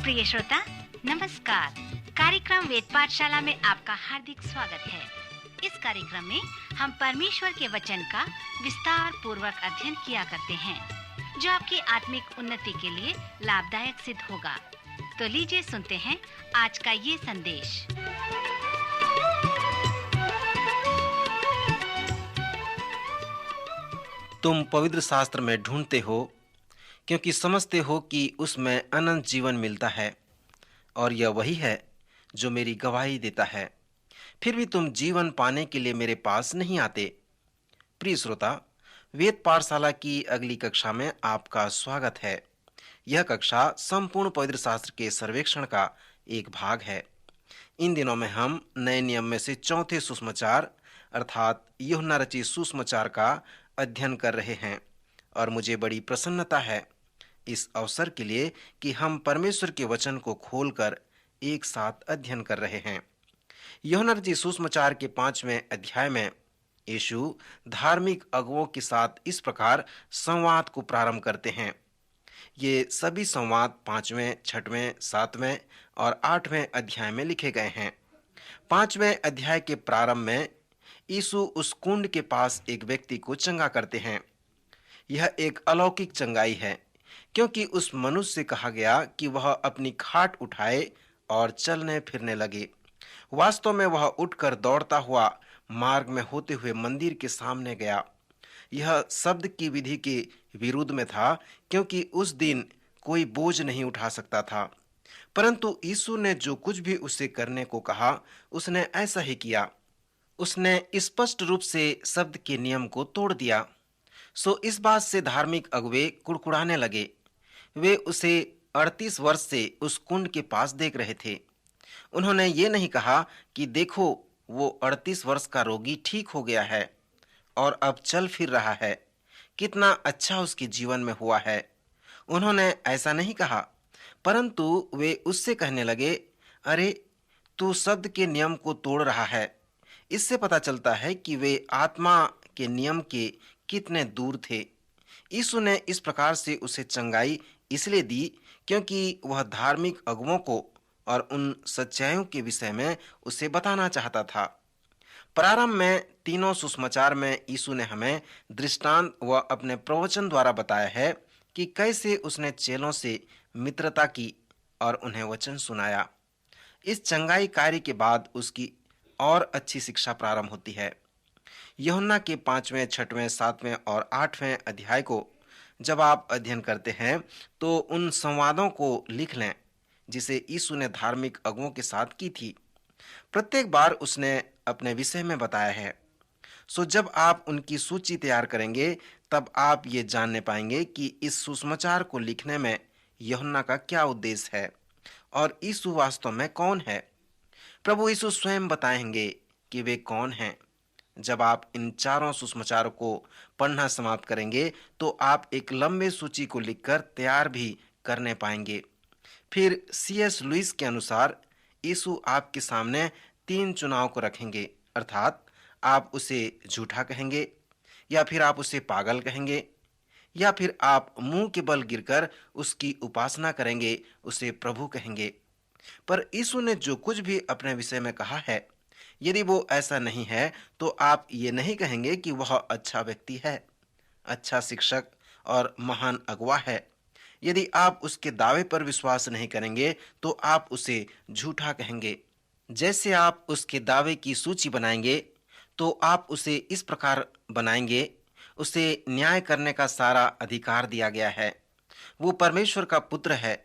प्रिय श्रोता, नमस्कार। कार्यक्रम वेद पाठशाला में आपका हार्दिक स्वागत है। इस कार्यक्रम में हम परमेश्वर के वचन का विस्तार पूर्वक अध्ययन किया करते हैं, जो आपकी आत्मिक उन्नति के लिए लाभदायक सिद्ध होगा। तो लीजिए सुनते हैं आज का ये संदेश। तुम पवित्र शास्त्र में ढूंढते हो क्योंकि समझते हो कि उसमें अनंत जीवन मिलता है, और यह वही है जो मेरी गवाही देता है। फिर भी तुम जीवन पाने के लिए मेरे पास नहीं आते। प्रिय श्रोता, वेद पाठशाला की अगली कक्षा में आपका स्वागत है। यह कक्षा संपूर्ण पवित्र शास्त्र के सर्वेक्षण का एक भाग है। इन दिनों में हम नए नियम में से चौथे सुसमाचार अर्थात यूहन्ना रचित सुसमाचार का अध्ययन कर रहे हैं, और मुझे बड़ी प्रसन्नता है इस अवसर के लिए कि हम परमेश्वर के वचन को खोलकर एक साथ अध्ययन कर रहे हैं। यूहन्ना रचित सुसमाचार के 5वें अध्याय में यीशु धार्मिक अगुवों के साथ इस प्रकार संवाद को प्रारंभ करते हैं। ये सभी संवाद 5वें, 6वें, 7वें और 8वें अध्याय में लिखे गए हैं। 5वें अध्याय के प्रारंभ में यीशु उस कुंड के पास एक व्यक्ति को चंगा करते हैं। यह एक अलौकिक चंगाई है, क्योंकि उस मनुष्य से कहा गया कि वह अपनी खाट उठाए और चलने फिरने लगे। वास्तव में वह उठकर दौड़ता हुआ मार्ग में होते हुए मंदिर के सामने गया। यह शब्द की विधि के विरुद्ध में था, क्योंकि उस दिन कोई बोझ नहीं उठा सकता था। परंतु यीशु ने जो कुछ भी उसे करने को कहा, उसने ऐसा ही किया। उसने स्पष्ट रूप से शब्द के नियम को तोड़ दिया। सो इस बात से धार्मिक अगुवे कुड़कुड़ाने लगे। वे उसे 38 वर्ष से उस कुंड के पास देख रहे थे। उन्होंने ये नहीं कहा कि देखो, वो 38 वर्ष का रोगी ठीक हो गया है और अब चल फिर रहा है, कितना अच्छा उसके जीवन में हुआ है। उन्होंने ऐसा नहीं कहा, परंतु वे उससे कहने लगे, अरे, तू शब्द के नियम को तोड़ रहा है। इससे पता चलता है कि वे आत्मा के नियम के कितने दूर थे। यीशु ने इस प्रकार से उसे चंगाई इसलिए दी क्योंकि वह धार्मिक अगुवों को और उन सच्चाइयों के विषय में उसे बताना चाहता था। प्रारंभ में तीनों सुसमाचार में यीशु ने हमें दृष्टांत व अपने प्रवचन द्वारा बताया है कि कैसे उसने चेलों से मित्रता की और उन्हें वचन सुनाया। इस चंगाई कार्य के बाद उसकी और अच्छी शिक्षा प्रारंभ होती है। यूहन्ना के 5वें, 6वें, 7वें और 8वें अध्याय को जब आप अध्ययन करते हैं तो उन संवादों को लिख लें जिसे यीशु ने धार्मिक अगुवों के साथ की थी। प्रत्येक बार उसने अपने विषय में बताया है। सो जब आप उनकी सूची तैयार करेंगे तब आप ये जानने पाएंगे कि इस सुसमाचार को लिखने में यूहन्ना का क्या उद्देश्य है और यीशु वास्तव में कौन है। प्रभु यीशु स्वयं बताएंगे कि वे कौन हैं। जब आप इन चारों सुसमाचारों को पढ़ना समाप्त करेंगे तो आप एक लंबे सूची को लिखकर तैयार भी करने पाएंगे। फिर C.S. लुईस के अनुसार यीशु आपके सामने 3 चुनाव को रखेंगे, अर्थात आप उसे झूठा कहेंगे, या फिर आप उसे पागल कहेंगे, या फिर आप मुंह के बल गिरकर उसकी उपासना करेंगे, उसे प्रभु कहेंगे। पर यीशु ने जो कुछ भी अपने विषय में कहा है, यदि वो ऐसा नहीं है तो आप ये नहीं कहेंगे कि वह अच्छा व्यक्ति है, अच्छा शिक्षक और महान अगुवा है। यदि आप उसके दावे पर विश्वास नहीं करेंगे तो आप उसे झूठा कहेंगे। जैसे आप उसके दावे की सूची बनाएंगे तो आप उसे इस प्रकार बनाएंगे, उसे न्याय करने का सारा अधिकार दिया गया है। वो परमेश्वर का पुत्र है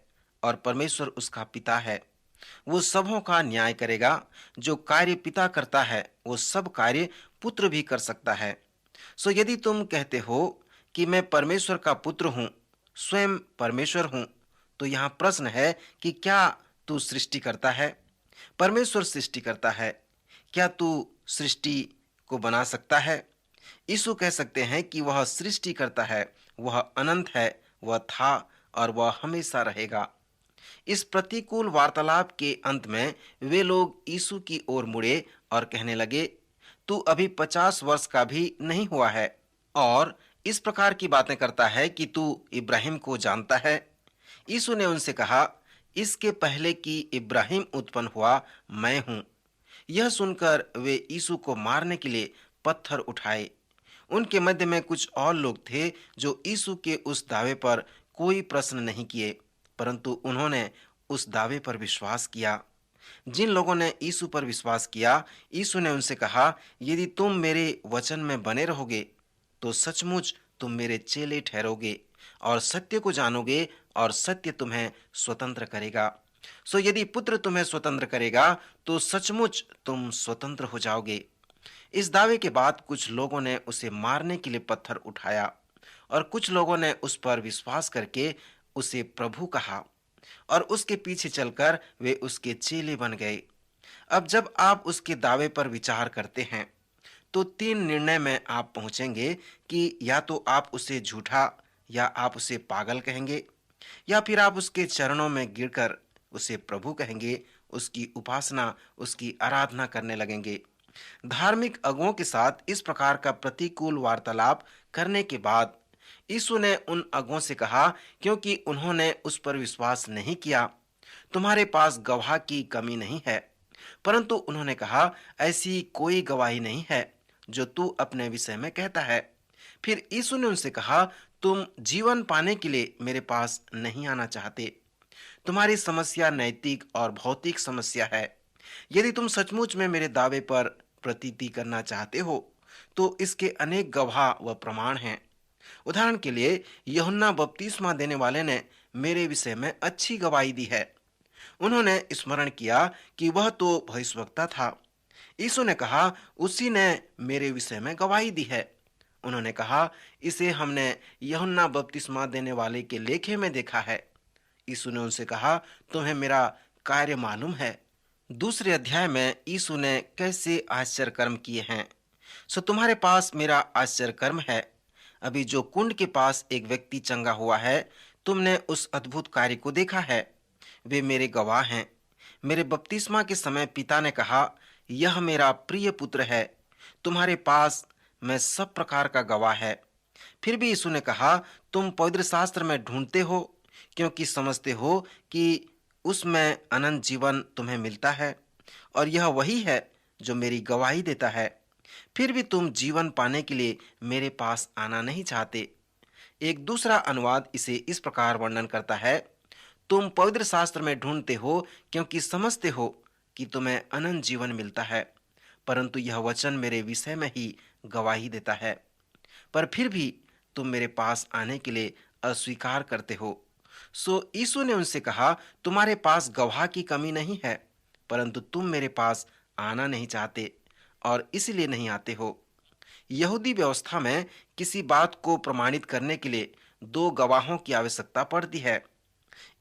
और परमेश्वर उसका पिता है। वो सबों का न्याय करेगा। जो कार्य पिता करता है वो सब कार्य पुत्र भी कर सकता है। सो यदि तुम कहते हो कि मैं परमेश्वर का पुत्र हूँ, स्वयं परमेश्वर हूँ, तो यहाँ प्रश्न है कि क्या तू सृष्टि करता है? परमेश्वर सृष्टि करता है। क्या तू सृष्टि को बना सकता है? यीशु कह सकते हैं कि वह सृष्टि करता है, वह अनंत है, वह था और वह हमेशा रहेगा। इस प्रतिकूल वार्तालाप के अंत में वे लोग यीशु की ओर मुड़े और कहने लगे, तू अभी 50 वर्ष का भी नहीं हुआ है और इस प्रकार की बातें करता है कि तू इब्राहिम को जानता है। यीशु ने उनसे कहा, इसके पहले कि इब्राहिम उत्पन्न हुआ, मैं हूँ। यह सुनकर वे यीशु को मारने के लिए पत्थर उठाए। उनके मध्य में कुछ और लोग थे जो यीशु के उस दावे पर कोई प्रश्न नहीं किए, परंतु उन्होंने उस दावे पर विश्वास किया। जिन लोगों ने यीशु पर विश्वास किया, यीशु ने उनसे कहा, यदि तुम मेरे वचन में बने रहोगे तो सचमुच तुम मेरे चेले ठहरोगे और सत्य को जानोगे और सत्य तुम्हें स्वतंत्र करेगा। सो यदि पुत्र तुम्हें स्वतंत्र करेगा तो सचमुच तुम स्वतंत्र हो जाओगे। इस दावे के बाद कुछ लोगों ने उसे मारने के लिए पत्थर उठाया और कुछ लोगों ने उस पर विश्वास करके उसे प्रभु कहा और उसके पीछे चलकर वे उसके चेले बन गए। अब जब आप उसके दावे पर विचार करते हैं तो तीन निर्णय में आप पहुंचेंगे कि या तो आप उसे झूठा या आप उसे पागल कहेंगे, या फिर आप उसके चरणों में गिरकर उसे प्रभु कहेंगे, उसकी उपासना, उसकी आराधना करने लगेंगे। धार्मिक अगुओं के साथ इस प्रकार का प्रतिकूल वार्तालाप करने के बाद यीशु ने उन अगुओं से कहा, क्योंकि उन्होंने उस पर विश्वास नहीं किया, तुम्हारे पास गवाह की कमी नहीं है। परंतु उन्होंने कहा, ऐसी कोई गवाही नहीं है जो तू अपने विषय में कहता है। फिर यीशु ने उनसे कहा, तुम जीवन पाने के लिए मेरे पास नहीं आना चाहते। तुम्हारी समस्या नैतिक और भौतिक समस्या है। यदि तुम सचमुच में मेरे दावे पर प्रतीति करना चाहते हो तो इसके अनेक गवाह व प्रमाण हैं। उदाहरण के लिए यूहन्ना बपतिस्मा देने वाले ने मेरे विषय में अच्छी गवाही दी है। उन्होंने स्मरण किया कि वह तो भविष्यवक्ता था। यीशु ने कहा, उसी ने मेरे विषय में गवाही दी है। उन्होंने कहा, इसे हमने यूहन्ना बपतिस्मा देने वाले के लेखे में देखा है। यीशु ने उनसे कहा, तुम्हें मेरा कार्य मालूम है। दूसरे अध्याय में यीशु ने कैसे आश्चर्य कर्म किए हैं, सो तुम्हारे पास मेरा आश्चर्य कर्म है। अभी जो कुंड के पास एक व्यक्ति चंगा हुआ है, तुमने उस अद्भुत कार्य को देखा है। वे मेरे गवाह हैं। मेरे बपतिस्मा के समय पिता ने कहा, यह मेरा प्रिय पुत्र है, तुम्हारे पास मैं सब प्रकार का गवाह है। फिर भी यीशु ने कहा, तुम पवित्र शास्त्र में ढूंढते हो क्योंकि समझते हो कि उसमें अनंत जीवन तुम्हें मिलता है, और यह वही है जो मेरी गवाही देता है। फिर भी तुम जीवन पाने के लिए मेरे पास आना नहीं चाहते। एक दूसरा अनुवाद इसे इस प्रकार वर्णन करता है, तुम पवित्र शास्त्र में ढूंढते हो क्योंकि समझते हो कि तुम्हें अनंत जीवन मिलता है, परंतु यह वचन मेरे विषय में ही गवाही देता है। पर फिर भी तुम मेरे पास आने के लिए अस्वीकार करते हो। सो यीशु ने उनसे कहा, तुम्हारे पास गवाह की कमी नहीं है, परंतु तुम मेरे पास आना नहीं चाहते और इसलिए नहीं आते हो। यहूदी व्यवस्था में किसी बात को प्रमाणित करने के लिए 2 गवाहों की आवश्यकता पड़ती है।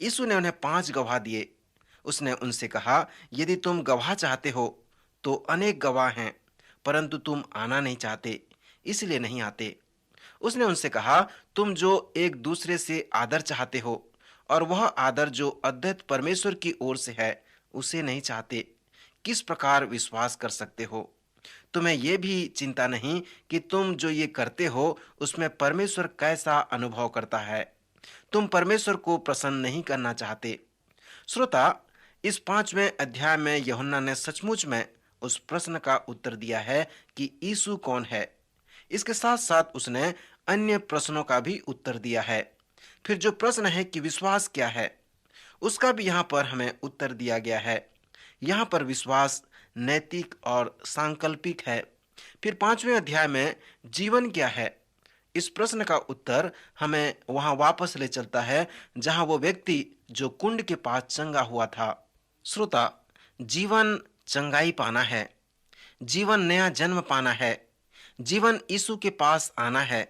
यीशु ने उन्हें 5 गवाह दिए। उसने उनसे कहा, यदि तुम गवाह चाहते हो तो अनेक गवाह हैं, परंतु तुम आना नहीं चाहते, इसलिए नहीं आते। उसने उनसे कहा, तुम जो एक दूसरे से आदर चाहते हो और वह आदर जो अद्वैत परमेश्वर की ओर से है उसे नहीं चाहते, किस प्रकार विश्वास कर सकते हो? तुम्हें यह भी चिंता नहीं कि तुम जो ये करते हो उसमें परमेश्वर कैसा अनुभव करता है। तुम परमेश्वर को प्रसन्न नहीं करना चाहते। श्रोता, इस 5वें अध्याय में यूहन्ना ने सचमुच में उस प्रश्न का उत्तर दिया है कि यीशु कौन है। इसके साथ साथ उसने अन्य प्रश्नों का भी उत्तर दिया है। फिर जो प्रश्न है कि विश्वास क्या है, उसका भी यहाँ पर हमें उत्तर दिया गया है। यहाँ पर विश्वास नैतिक और सांकल्पिक है। फिर 5वें अध्याय में जीवन क्या है, इस प्रश्न का उत्तर हमें वहां वापस ले चलता है जहां वो व्यक्ति जो कुंड के पास चंगा हुआ था। श्रोता, जीवन चंगाई पाना है, जीवन नया जन्म पाना है, जीवन यीशु के पास आना है,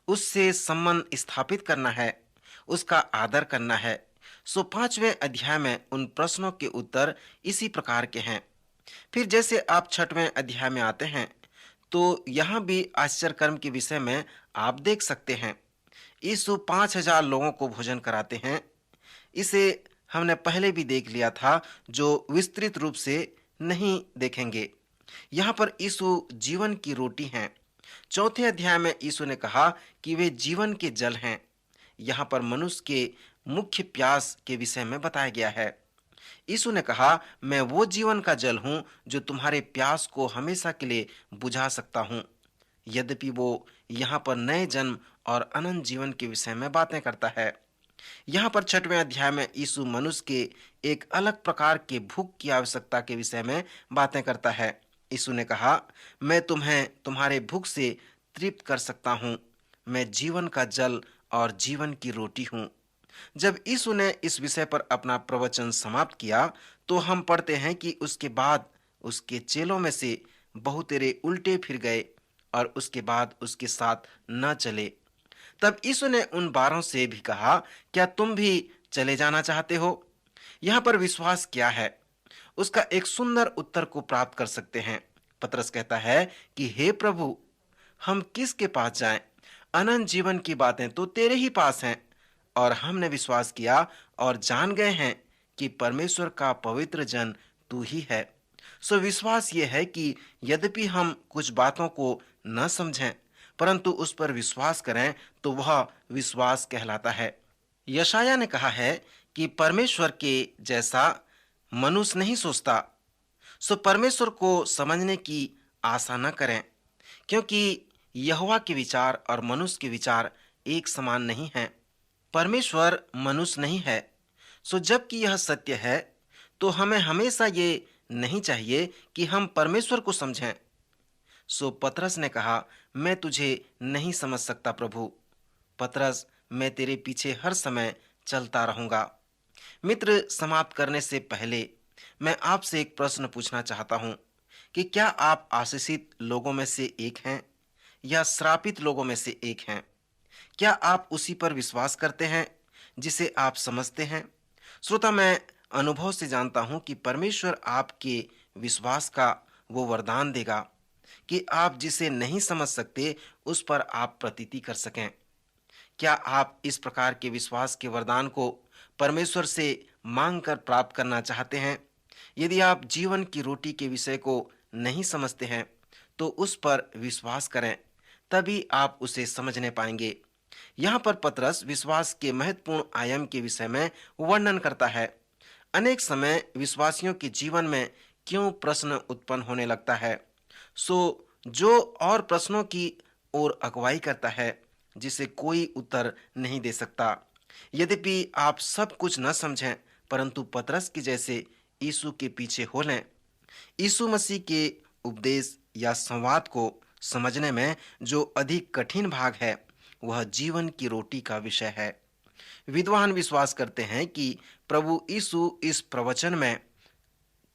उससे संबंध स्थापित करना है, उसका आदर करना है। सो 5वें अध्याय में उन प्रश्नों के उत्तर इसी प्रकार के हैं। फिर जैसे आप 6वें अध्याय में आते हैं तो यहाँ भी आश्चर्य कर्म के विषय में आप देख सकते हैं। यीशु 5000 लोगों को भोजन कराते हैं। इसे हमने पहले भी देख लिया था, जो विस्तृत रूप से नहीं देखेंगे। यहाँ पर यीशु जीवन की रोटी हैं। 4थे अध्याय में यीशु ने कहा कि वे जीवन के जल हैं। यहाँ पर मनुष्य के मुख्य प्यास के विषय में बताया गया है। यीशु ने कहा, मैं वो जीवन का जल हूं जो तुम्हारे प्यास को हमेशा के लिए बुझा सकता हूं। यद्यपि वो यहाँ पर नए जन्म और अनंत जीवन के विषय में बातें करता है। यहाँ पर 6वें अध्याय में यीशु मनुष्य के एक अलग प्रकार के भूख की आवश्यकता के विषय में बातें करता है। यीशु ने कहा, मैं तुम्हें तुम्हारे भूख से तृप्त कर सकता हूँ। मैं जीवन का जल और जीवन की रोटी हूँ। जब यीशु ने इस विषय पर अपना प्रवचन समाप्त किया तो हम पढ़ते हैं कि उसके बाद उसके चेलों में से बहुतेरे उल्टे फिर गए और उसके बाद उसके साथ न चले। तब यीशु ने उन 12 से भी कहा, क्या तुम भी चले जाना चाहते हो? यहाँ पर विश्वास क्या है, उसका एक सुंदर उत्तर को प्राप्त कर सकते हैं। पतरस कहता है कि हे प्रभु, हम किसके पास जाएं? अनंत जीवन की बातें तो तेरे ही पास हैं और हमने विश्वास किया और जान गए हैं कि परमेश्वर का पवित्र जन तू ही है। सो विश्वास ये है कि यद्यपि हम कुछ बातों को न समझें परंतु उस पर विश्वास करें तो वह विश्वास कहलाता है। यशाया ने कहा है कि परमेश्वर के जैसा मनुष्य नहीं सोचता। सो परमेश्वर को समझने की आशा न करें, क्योंकि यहोवा के विचार और मनुष्य के विचार एक समान नहीं हैं। परमेश्वर मनुष्य नहीं है। सो जबकि यह सत्य है तो हमें हमेशा ये नहीं चाहिए कि हम परमेश्वर को समझें। सो पतरस ने कहा, मैं तुझे नहीं समझ सकता प्रभु। पतरस, मैं तेरे पीछे हर समय चलता रहूंगा। मित्र, समाप्त करने से पहले मैं आपसे एक प्रश्न पूछना चाहता हूं कि क्या आप आशीषित लोगों में से एक हैं या श्रापित लोगों में से एक हैं? क्या आप उसी पर विश्वास करते हैं जिसे आप समझते हैं? श्रोता, मैं अनुभव से जानता हूं कि परमेश्वर आपके विश्वास का वो वरदान देगा कि आप जिसे नहीं समझ सकते उस पर आप प्रतीति कर सकें। क्या आप इस प्रकार के विश्वास के वरदान को परमेश्वर से मांग कर प्राप्त करना चाहते हैं? यदि आप जीवन की रोटी के विषय को नहीं समझते हैं तो उस पर विश्वास करें, तभी आप उसे समझने पाएंगे। यहाँ पर पतरस विश्वास के महत्वपूर्ण आयाम के विषय में वर्णन करता है। अनेक समय विश्वासियों के जीवन में क्यों प्रश्न उत्पन्न होने लगता है, सो जो और प्रश्नों की ओर अगुवाई करता है जिसे कोई उत्तर नहीं दे सकता। यद्यपि आप सब कुछ न समझें परंतु पतरस की जैसे यीशु के पीछे हो लें। यीशु मसीह के उपदेश या संवाद को समझने में जो अधिक कठिन भाग है वह जीवन की रोटी का विषय है। विद्वान विश्वास करते हैं कि प्रभु यीशु इस प्रवचन में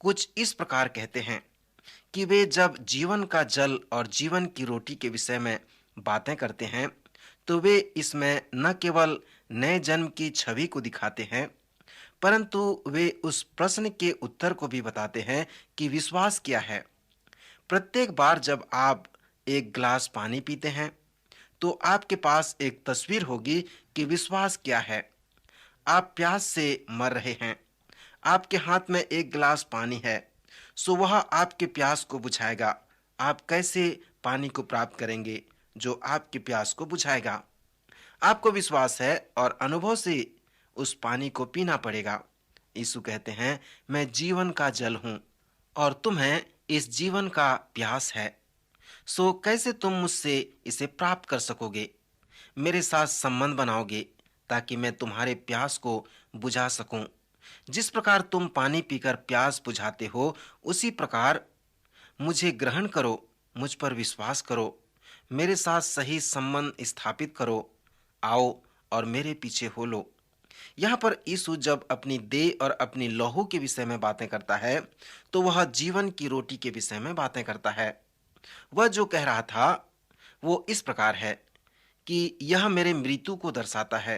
कुछ इस प्रकार कहते हैं कि वे जब जीवन का जल और जीवन की रोटी के विषय में बातें करते हैं तो वे इसमें न केवल नए जन्म की छवि को दिखाते हैं परंतु वे उस प्रश्न के उत्तर को भी बताते हैं कि विश्वास क्या है। प्रत्येक बार जब आप एक गिलास पानी पीते हैं तो आपके पास एक तस्वीर होगी कि विश्वास क्या है। आप प्यास से मर रहे हैं, आपके हाथ में एक गिलास पानी है, सो वह आपके प्यास को बुझाएगा। आप कैसे पानी को प्राप्त करेंगे जो आपके प्यास को बुझाएगा? आपको विश्वास है और अनुभव से उस पानी को पीना पड़ेगा। यीशु कहते हैं, मैं जीवन का जल हूं और तुम्हें इस जीवन का प्यास है। सो कैसे तुम मुझसे इसे प्राप्त कर सकोगे? मेरे साथ संबंध बनाओगे ताकि मैं तुम्हारे प्यास को बुझा सकूं। जिस प्रकार तुम पानी पीकर प्यास बुझाते हो उसी प्रकार मुझे ग्रहण करो, मुझ पर विश्वास करो, मेरे साथ सही संबंध स्थापित करो। आओ और मेरे पीछे हो लो। यहाँ पर यीशु जब अपनी देह और अपनी लहू के विषय में बातें करता है तो वह जीवन की रोटी के विषय में बातें करता है। वह जो कह रहा था वो इस प्रकार है कि यह मेरे मृत्यु को दर्शाता है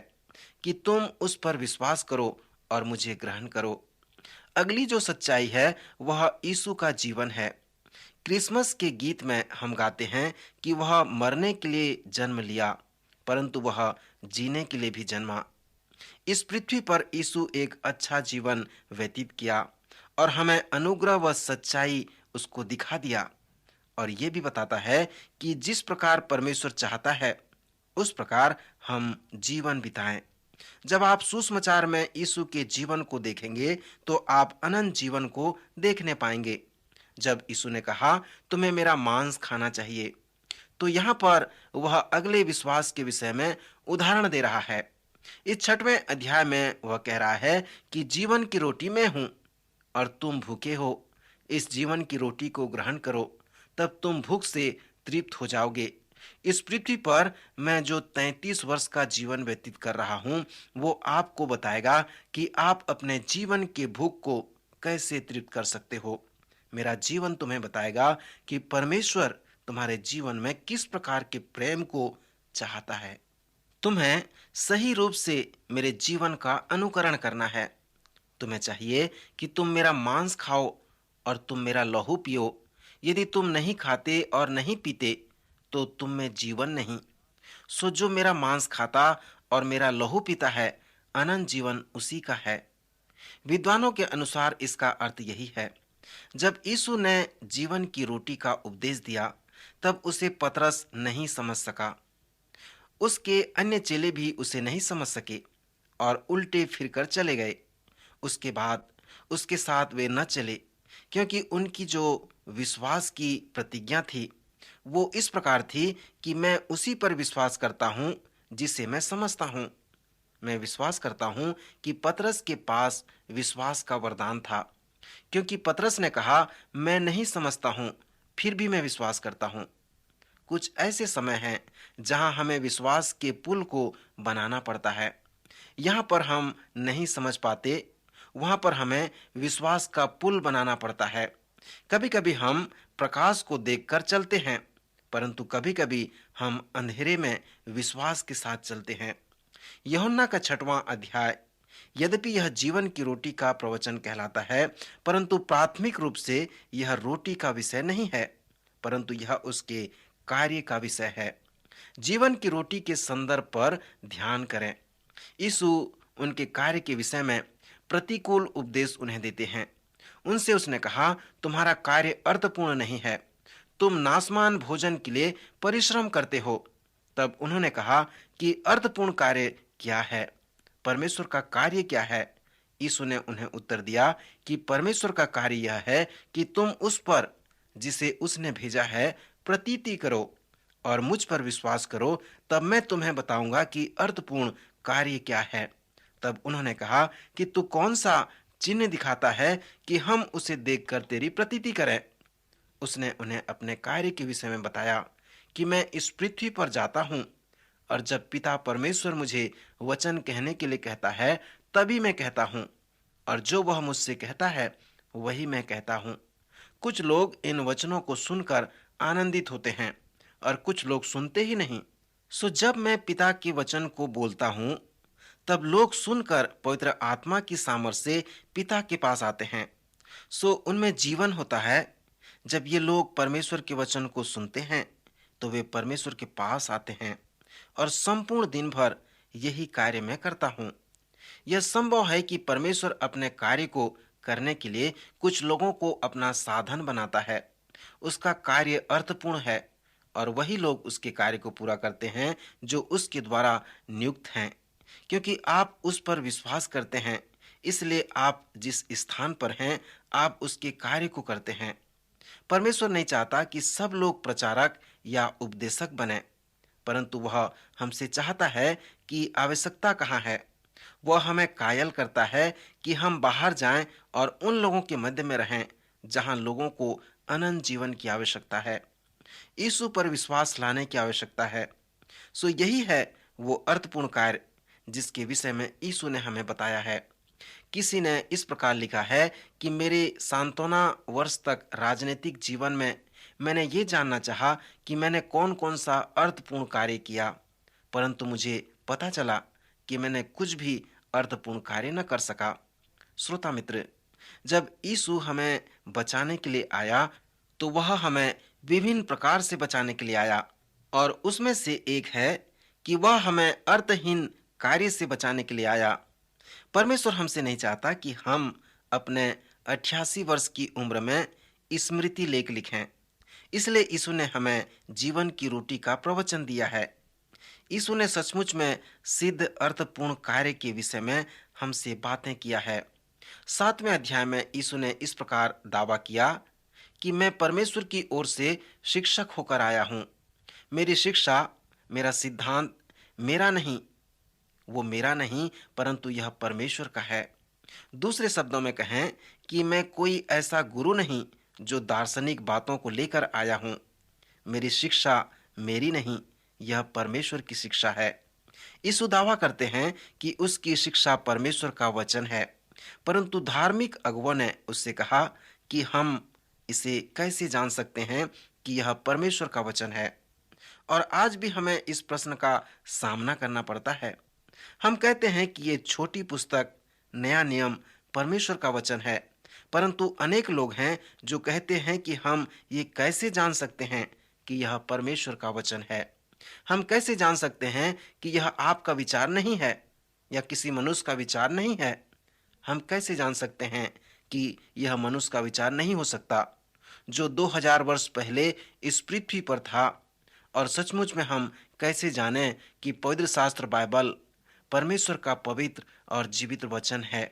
कि तुम उस पर विश्वास करो और मुझे ग्रहण करो। अगली जो सच्चाई है वह यीशु का जीवन है। क्रिसमस के गीत में हम गाते हैं कि वह मरने के लिए जन्म लिया परंतु वह जीने के लिए भी जन्मा। इस पृथ्वी पर यीशु एक अच्छा जीवन व्यतीत किया और हमें अनुग्रह व सच्चाई उसको दिखा दिया और ये भी बताता है कि जिस प्रकार परमेश्वर चाहता है उस प्रकार हम जीवन बिताएं। जब आप सुसमाचार में यीशु के जीवन को देखेंगे तो आप अनंत जीवन को देखने पाएंगे। जब यीशु ने कहा तुम्हें मेरा मांस खाना चाहिए, तो यहाँ पर वह अगले विश्वास के विषय में उदाहरण दे रहा है। इस 6वें अध्याय में वह कह रहा है कि जीवन की रोटी मैं हूं और तुम भूखे हो। इस जीवन की रोटी को ग्रहण करो, तब तुम भूख से तृप्त हो जाओगे। इस पृथ्वी पर मैं जो 33 वर्ष का जीवन व्यतीत कर रहा हूं, वो आपको बताएगा कि आप अपने जीवन के भूख को कैसे तृप्त कर सकते हो। मेरा जीवन तुम्हें बताएगा कि परमेश्वर तुम्हारे जीवन में किस प्रकार के प्रेम को चाहता है। तुम्हें सही रूप से मेरे जीवन का अनुकरण करना है। तुम्हें चाहिए कि तुम मेरा मांस खाओ और तुम मेरा लहू पियो। यदि तुम नहीं खाते और नहीं पीते तो तुम में जीवन नहीं। सो जो मेरा मांस खाता और मेरा लहू पीता है, अनंत जीवन उसी का है। विद्वानों के अनुसार इसका अर्थ यही है। जब यीशु ने जीवन की रोटी का उपदेश दिया, तब उसे पतरस नहीं समझ सका। उसके अन्य चेले भी उसे नहीं समझ सके और उल्टे फिरकर चले गए। उसके बाद उसके साथ वे न चले, क्योंकि उनकी जो विश्वास की प्रतिज्ञा थी वो इस प्रकार थी कि मैं उसी पर विश्वास करता हूँ जिसे मैं समझता हूँ। मैं विश्वास करता हूँ कि पतरस के पास विश्वास का वरदान था, क्योंकि पतरस ने कहा मैं नहीं समझता हूँ, फिर भी मैं विश्वास करता हूँ। कुछ ऐसे समय हैं जहां हमें विश्वास के पुल को बनाना पड़ता है। यहाँ पर हम नहीं समझ पाते, वहां पर हमें विश्वास का पुल बनाना पड़ता है। कभी कभी हम प्रकाश को देखकर चलते हैं, परंतु कभी कभी हम अंधेरे में विश्वास के साथ चलते हैं। यूहन्ना का 6वां अध्याय, यद्यपि यह जीवन की रोटी का प्रवचन कहलाता है, परंतु प्राथमिक रूप से यह रोटी का विषय नहीं है, परंतु यह उसके कार्य का विषय है। जीवन की रोटी के संदर्भ पर ध्यान करें। यीशु उनके कार्य के विषय में प्रतिकूल उपदेश उन्हें देते हैं। उनसे उसने कहा तुम्हारा कार्य अर्थपूर्ण नहीं है, तुम नाशमान भोजन के लिए परिश्रम करते हो। तब उन्होंने कहा कि अर्थपूर्ण कार्य क्या है, परमेश्वर का कार्य क्या है। यीशु ने उन्हें उत्तर दिया कि परमेश्वर का कार्य यह है कि तुम उस पर जिसे उसने भेजा है प्रतीति करो और मुझ पर विश्वास करो। तब मैं तुम्हें बताऊंगा कि अर्थपूर्ण कार्य क्या है। तब उन्होंने कहा कि तू कौन सा चिन्ह दिखाता है कि हम उसे देखकर तेरी प्रतीति करें। उसने उन्हें अपने कार्य के विषय में बताया कि मैं इस पृथ्वी पर जाता हूँ और जब पिता परमेश्वर मुझे वचन कहने के लिए कहता है तभी मैं कहता हूँ, और जो वह मुझसे कहता है वही मैं कहता हूँ। कुछ लोग इन वचनों को सुनकर आनंदित होते हैं और कुछ लोग सुनते ही नहीं। सो जब मैं पिता के वचन को बोलता हूँ, तब लोग सुनकर पवित्र आत्मा की सामर्थ्य से पिता के पास आते हैं। सो उनमें जीवन होता है। जब ये लोग परमेश्वर के वचन को सुनते हैं तो वे परमेश्वर के पास आते हैं, और संपूर्ण दिन भर यही कार्य मैं करता हूँ। यह संभव है कि परमेश्वर अपने कार्य को करने के लिए कुछ लोगों को अपना साधन बनाता है। उसका कार्य अर्थपूर्ण है और वही लोग उसके कार्य को पूरा करते हैं जो उसके द्वारा नियुक्त हैं। क्योंकि आप उस पर विश्वास करते हैं, इसलिए आप जिस स्थान पर हैं आप उसके कार्य को करते हैं। परमेश्वर नहीं चाहता कि सब लोग प्रचारक या उपदेशक बने, परंतु वह हमसे चाहता है कि आवश्यकता कहाँ है। वह हमें कायल करता है कि हम बाहर जाएं और उन लोगों के मध्य में रहें जहां लोगों को अनंत जीवन की आवश्यकता है, यीशु पर विश्वास लाने की आवश्यकता है। सो यही है वो अर्थपूर्ण कार्य जिसके विषय में यीशु ने हमें बताया है। किसी ने इस प्रकार लिखा है कि मेरे सांत्वना वर्ष तक राजनीतिक जीवन में मैंने ये जानना चाहा कि मैंने कौन कौन सा अर्थपूर्ण कार्य किया, परंतु मुझे पता चला कि मैंने कुछ भी अर्थपूर्ण कार्य न कर सका। श्रोता मित्र, जब यीशु हमें बचाने के लिए आया तो वह हमें विभिन्न प्रकार से बचाने के लिए आया, और उसमें से एक है कि वह हमें अर्थहीन कार्य से बचाने के लिए आया। परमेश्वर हमसे नहीं चाहता कि हम अपने 88 वर्ष की उम्र में स्मृति लेख लिखें, इसलिए यीशु ने हमें जीवन की रोटी का प्रवचन दिया है। यीशु ने सचमुच में सिद्ध अर्थपूर्ण कार्य के विषय में हमसे बातें किया है। 7वें अध्याय में यीशु ने इस प्रकार दावा किया कि मैं परमेश्वर की ओर से शिक्षक होकर आया हूँ। मेरी शिक्षा, मेरा सिद्धांत मेरा नहीं परंतु यह परमेश्वर का है। दूसरे शब्दों में कहें कि मैं कोई ऐसा गुरु नहीं जो दार्शनिक बातों को लेकर आया हूँ। मेरी शिक्षा मेरी नहीं, यह परमेश्वर की शिक्षा है। यीशु दावा करते हैं कि उसकी शिक्षा परमेश्वर का वचन है, परंतु धार्मिक अगुवों ने उससे कहा कि हम इसे कैसे जान सकते हैं कि यह परमेश्वर का वचन है। और आज भी हमें इस प्रश्न का सामना करना पड़ता है। हम कहते हैं कि ये छोटी पुस्तक, नया नियम परमेश्वर का वचन है, परंतु अनेक लोग हैं जो कहते हैं कि हम ये कैसे जान सकते हैं कि यह परमेश्वर का वचन है। हम कैसे जान सकते हैं कि यह आपका विचार नहीं है या किसी मनुष्य का विचार नहीं है। हम कैसे जान सकते हैं कि यह मनुष्य का विचार नहीं हो सकता जो 2000 वर्ष पहले इस पृथ्वी पर था। और सचमुच में हम कैसे जानें कि पवित्र शास्त्र बाइबल परमेश्वर का पवित्र और जीवित वचन है।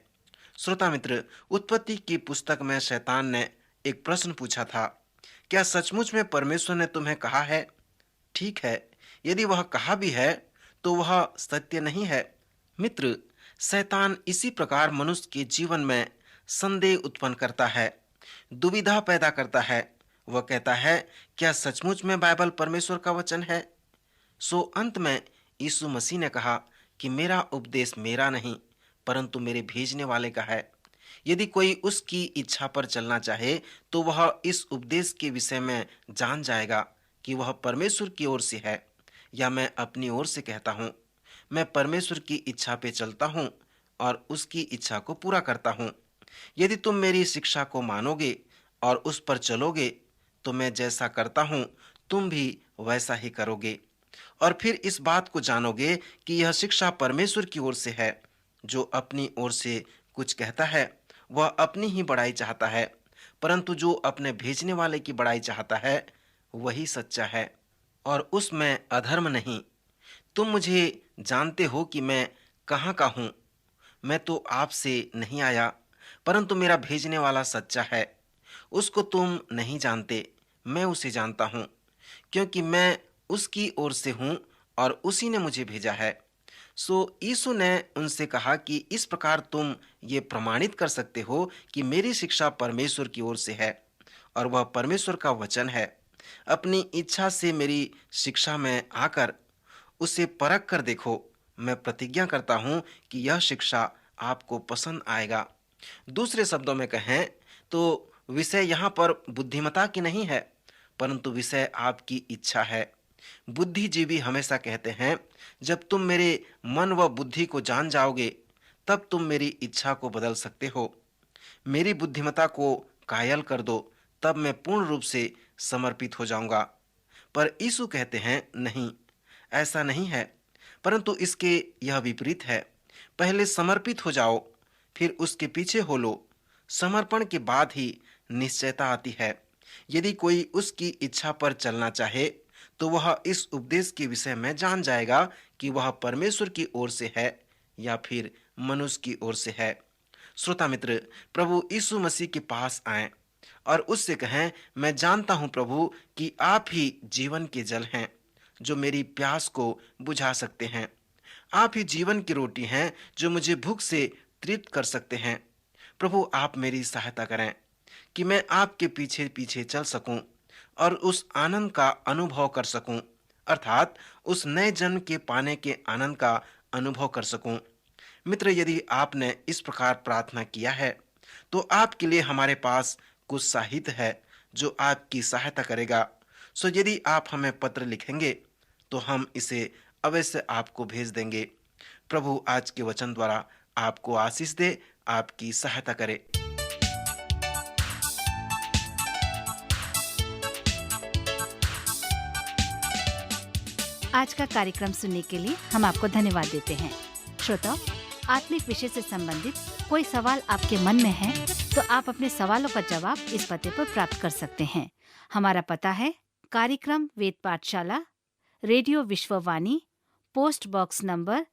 श्रोता मित्र, उत्पत्ति की पुस्तक में शैतान ने एक प्रश्न पूछा था, क्या सचमुच में परमेश्वर ने तुम्हें कहा है? ठीक है, यदि वह कहा भी है तो वह सत्य नहीं है। मित्र, शैतान इसी प्रकार मनुष्य के जीवन में संदेह उत्पन्न करता है, दुविधा पैदा करता है। वह कहता है, क्या सचमुच में बाइबल परमेश्वर का वचन है? सो अंत में यीशु मसीह ने कहा कि मेरा उपदेश मेरा नहीं परंतु मेरे भेजने वाले का है। यदि कोई उसकी इच्छा पर चलना चाहे तो वह इस उपदेश के विषय में जान जाएगा कि वह परमेश्वर की ओर से है या मैं अपनी ओर से कहता हूँ। मैं परमेश्वर की इच्छा पे चलता हूँ और उसकी इच्छा को पूरा करता हूँ। यदि तुम मेरी शिक्षा को मानोगे और उस पर चलोगे तो मैं जैसा करता हूँ तुम भी वैसा ही करोगे। और फिर इस बात को जानोगे कि यह शिक्षा परमेश्वर की ओर से है। जो अपनी ओर से कुछ कहता है वह अपनी ही बड़ाई चाहता है, परंतु जो अपने भेजने वाले की बड़ाई चाहता है वही सच्चा है और उसमें अधर्म नहीं। तुम मुझे जानते हो कि मैं कहाँ का हूँ। मैं तो आपसे नहीं आया, परंतु मेरा भेजने वाला सच्चा है। उसको तुम नहीं जानते, मैं उसे जानता हूँ, क्योंकि मैं उसकी ओर से हूँ और उसी ने मुझे भेजा है। सो यीशु ने उनसे कहा कि इस प्रकार तुम ये प्रमाणित कर सकते हो कि मेरी शिक्षा परमेश्वर की ओर से है और वह परमेश्वर का वचन है। अपनी इच्छा से मेरी शिक्षा में आकर उसे परख कर देखो। मैं प्रतिज्ञा करता हूँ कि यह शिक्षा आपको पसंद आएगा। दूसरे शब्दों में कहें तो विषय यहाँ पर बुद्धिमता की नहीं है, परंतु विषय आपकी इच्छा है। बुद्धिजीवी हमेशा कहते हैं, जब तुम मेरे मन व बुद्धि को जान जाओगे तब तुम मेरी इच्छा को बदल सकते हो। मेरी बुद्धिमता को कायल कर दो, तब मैं पूर्ण रूप से समर्पित हो जाऊंगा। पर यीशु कहते हैं, नहीं, ऐसा नहीं है, परंतु इसके यह विपरीत है। पहले समर्पित हो जाओ, फिर उसके पीछे हो लो। समर्पण के बाद ही निश्चयता आती है। यदि कोई उसकी इच्छा पर चलना चाहे तो वह इस उपदेश के विषय में जान जाएगा कि वह परमेश्वर की ओर से है या फिर मनुष्य की ओर से है। श्रोता मित्र, प्रभु यीशु मसीह के पास आएं और उससे कहें, मैं जानता हूं प्रभु कि आप ही जीवन के जल हैं जो मेरी प्यास को बुझा सकते हैं। आप ही जीवन की रोटी हैं जो मुझे भूख से तृप्त कर सकते हैं। प्रभु, आप मेरी सहायता करें कि मैं आपके पीछे पीछे चल सकूं और उस आनंद का अनुभव कर सकूं, अर्थात उस नए जन्म के पाने के आनंद का अनुभव कर सकूं। मित्र, यदि आपने इस प्रकार प्रार्थना किया है तो आपके लिए हमारे पास कुछ साहित्य है जो आपकी सहायता करेगा। सो यदि आप हमें पत्र लिखेंगे तो हम इसे अवश्य आपको भेज देंगे। प्रभु आज के वचन द्वारा आपको आशीष दे, आपकी सहायता करे। आज का कार्यक्रम सुनने के लिए हम आपको धन्यवाद देते हैं। श्रोताओ, आत्मिक विषय से संबंधित कोई सवाल आपके मन में है तो आप अपने सवालों का जवाब इस पते पर प्राप्त कर सकते हैं। हमारा पता है कार्यक्रम Ved Pathshala, radio Vishwavani, post box number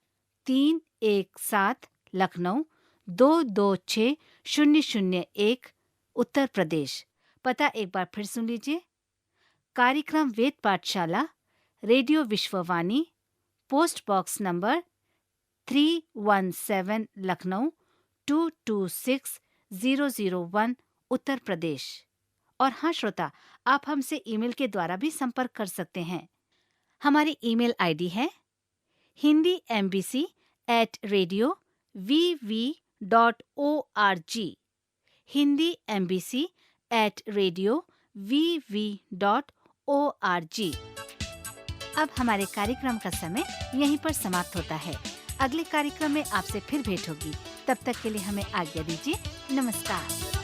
317, Lucknow 226001, Uttar Pradesh. पता एक बार फिर सुन लीजिए। कार्यक्रम Ved Pathshala, radio Vishwavani, post box number 317, Lucknow 226001, Uttar Pradesh. और हाँ श्रोता, आप हमसे ईमेल के द्वारा भी संपर्क कर सकते हैं। हमारी ईमेल आईडी है hindiembassy@radio.vv.org, hindiembassy@radio.vv.org। अब हमारे कार्यक्रम का समय यहीं पर समाप्त होता है। अगले कार्यक्रम में आपसे फिर भेंट होगी। तब तक के लिए हमें आज्ञा दीजिए। नमस्कार।